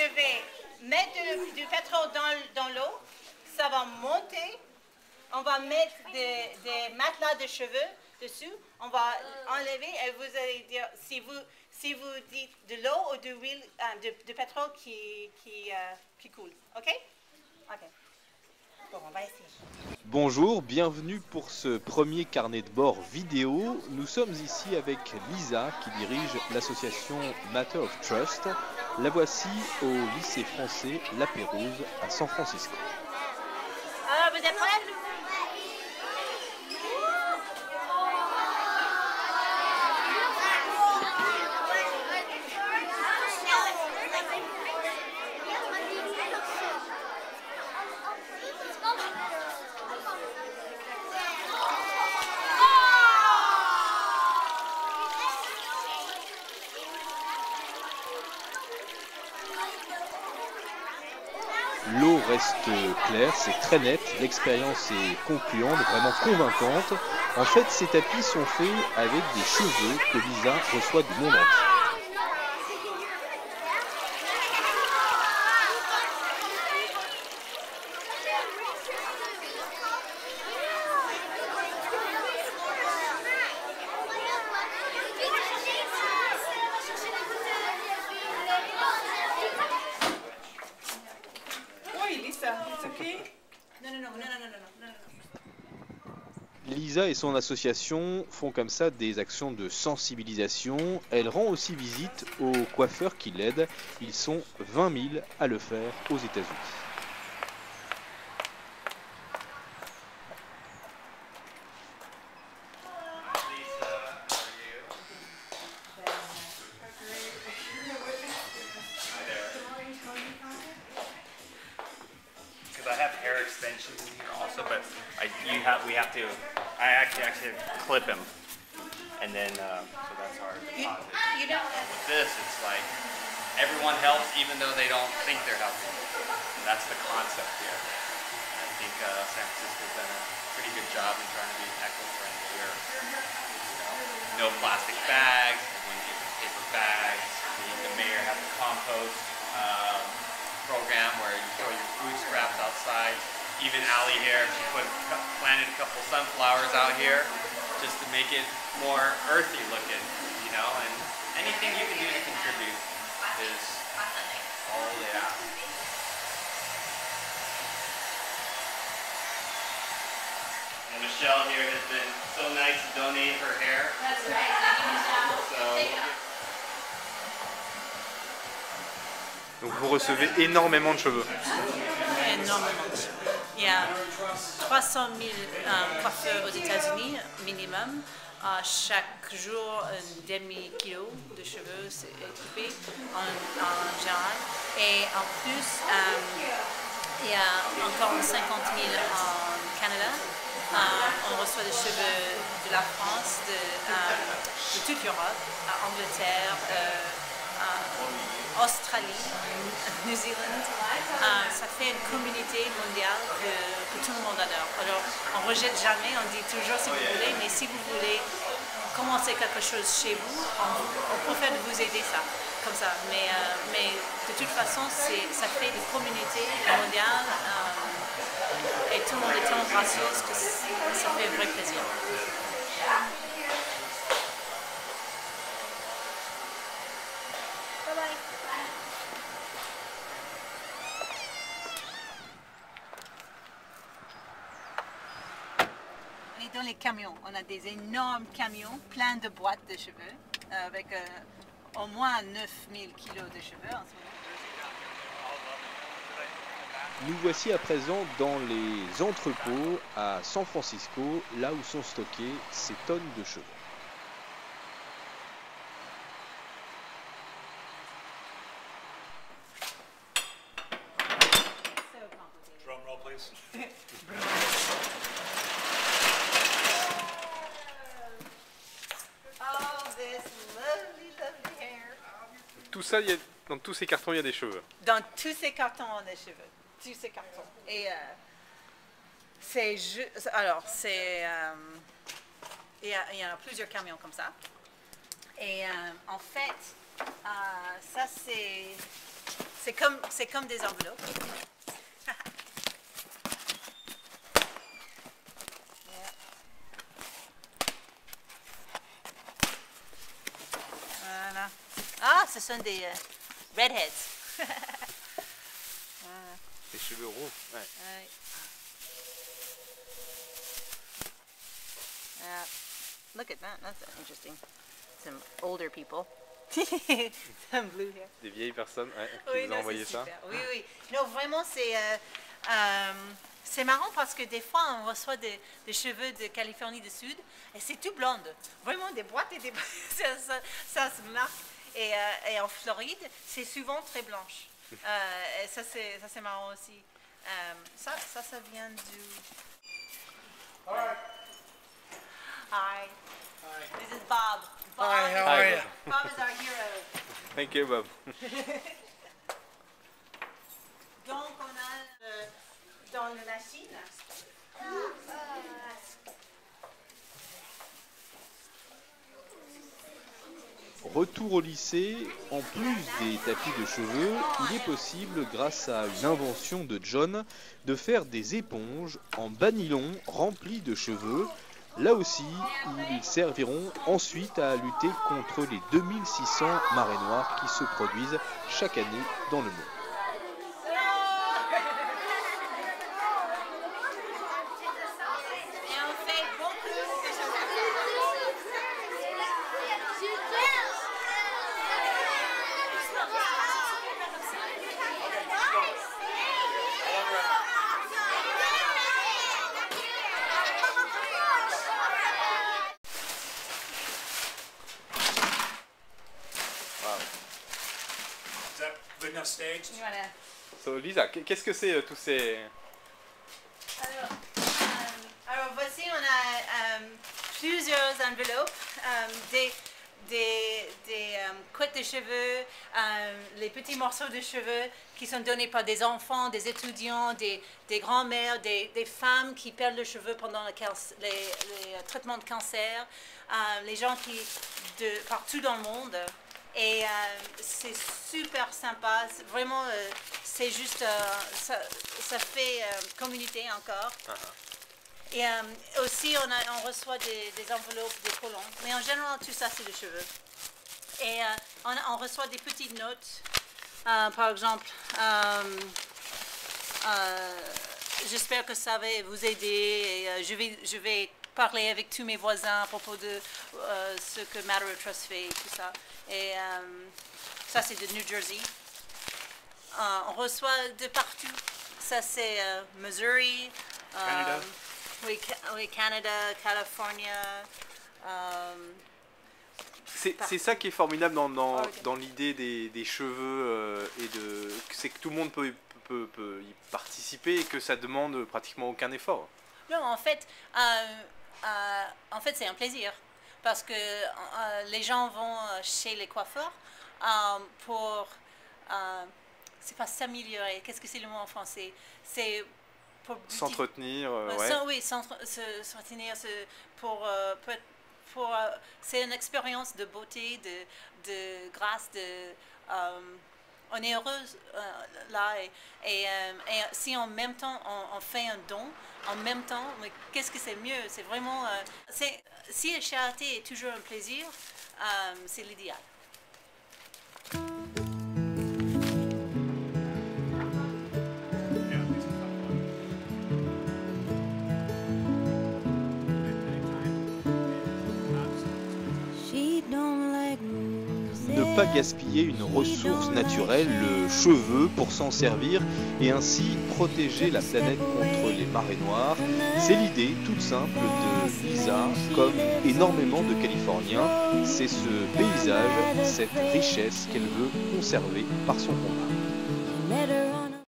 je vais mettre du pétrole dans l'eau, ça va monter. On va mettre des matelas de cheveux dessus. On va enlever et vous allez dire si vous dites de l'eau ou de l'huile, de pétrole qui coule. OK? OK. Bon, on va essayer. Bonjour, bienvenue pour ce premier carnet de bord vidéo. Nous sommes ici avec Lisa qui dirige l'association Matter of Trust. La voici au lycée français La Pérouse à San Francisco. Alors, vous êtes prêts? L'eau reste claire, c'est très net, l'expérience est concluante, vraiment convaincante. En fait, ces tapis sont faits avec des cheveux que Lisa reçoit du monde entier. Lisa et son association font comme ça des actions de sensibilisation. Elle rend aussi visite aux coiffeurs qui l'aident. Ils sont 20 000 à le faire aux États-Unis. I actually clip him, and then so that's our deposit. With this, it's like everyone helps, even though they don't think they're helping. And that's the concept here. And I think San Francisco's done a pretty good job in trying to be eco-friendly. Here, no plastic bags, everyone using paper bags. The mayor has a compost program where you throw your food scraps outside. Even Allie here, she planted a couple sunflowers out here just to make it more earthy looking, and anything you can do to contribute is all they ask. And Michelle here has been so nice to donate her hair. That's right. Donc vous recevez énormément de cheveux. Énormément de cheveux. Il y a 300 000 coiffeurs aux États-Unis minimum. Chaque jour, un demi-kilo de cheveux est coupé en général. Et en plus, il y a encore 50 000 en Canada. On reçoit des cheveux de la France, de toute l'Europe, Angleterre, Australie, New Zealand. Ça fait une communauté mondiale que tout le monde adore. Alors, on ne rejette jamais, on dit toujours si vous voulez, mais si vous voulez commencer quelque chose chez vous, on préfère vous aider ça, comme ça. Mais de toute façon, ça fait une communauté mondiale et tout le monde est tellement gracieux que ça fait un vrai plaisir. Dans les camions, on a des énormes camions pleins de boîtes de cheveux avec au moins 9000 kilos de cheveux en ce moment. Nous voici à présent dans les entrepôts à San Francisco, là où sont stockées ces tonnes de cheveux. Drum roll, please. Tout ça, dans tous ces cartons, il y a des cheveux. Dans tous ces cartons, on a des cheveux. Tous ces cartons. Et il y a plusieurs camions comme ça. Et en fait, ça c'est comme des enveloppes. Voilà. Ah, ce sont des redheads. Voilà. Les cheveux roux. Ouais. Ouais. Look at that, that's interesting. Some older people. Some blue hair. Des vieilles personnes qui Oui, vous ont envoyé ça. super. Oui, oui. Non, vraiment, c'est marrant parce que des fois, on reçoit des cheveux de Californie du Sud et c'est tout blonde. Vraiment, des boîtes et des boîtes. Ça se marque. Et en Floride, c'est souvent très blanche. Et ça, c'est marrant aussi. Ça vient du... Hi. Hi. This is Bob. Bob. Hi, how are you? Bob is our hero. Thank you, Bob. Donc, on a dans la machine. Retour au lycée, en plus des tapis de cheveux, il est possible, grâce à une invention de John, de faire des éponges en bas nylon remplies de cheveux. Là aussi, ils serviront ensuite à lutter contre les 2600 marées noires qui se produisent chaque année dans le monde. Is that good enough staged? Voilà. So, Lisa, qu'est-ce que c'est tous ces... Alors voici, on a plusieurs enveloppes, des couettes de cheveux, les petits morceaux de cheveux qui sont donnés par des enfants, des étudiants, des grands-mères, des femmes qui perdent le cheveu pendant les traitements de cancer, les gens partout dans le monde. Et c'est super sympa, vraiment, c'est juste, ça fait communauté encore. Et aussi, on reçoit des enveloppes, des collants. Mais en général, tout ça, c'est des cheveux. Et on reçoit des petites notes. Par exemple, j'espère que ça va vous aider. Et, je vais parler avec tous mes voisins à propos de ce que Matter of Trust fait et tout ça. Et ça, c'est de New Jersey. On reçoit de partout. Ça, c'est Missouri. Canada. Oui, Canada, California. C'est ça qui est formidable dans l'idée des cheveux c'est que tout le monde peut y participer et que ça demande pratiquement aucun effort. Non, en fait c'est un plaisir parce que les gens vont chez les coiffeurs pour c'est pas s'améliorer. Qu'est-ce que c'est le mot en français? C'est pour s'entretenir, oui, s'entretenir, c'est une expérience de beauté, de grâce, on est heureuse là et si en même temps on fait un don, en même temps, mais qu'est-ce que c'est mieux? C'est vraiment, si la charité est toujours un plaisir, c'est l'idéal. Ne pas gaspiller une ressource naturelle, le cheveu, pour s'en servir et ainsi protéger la planète contre les marées noires. C'est l'idée toute simple de Lisa, comme énormément de Californiens. C'est ce paysage, cette richesse qu'elle veut conserver par son combat.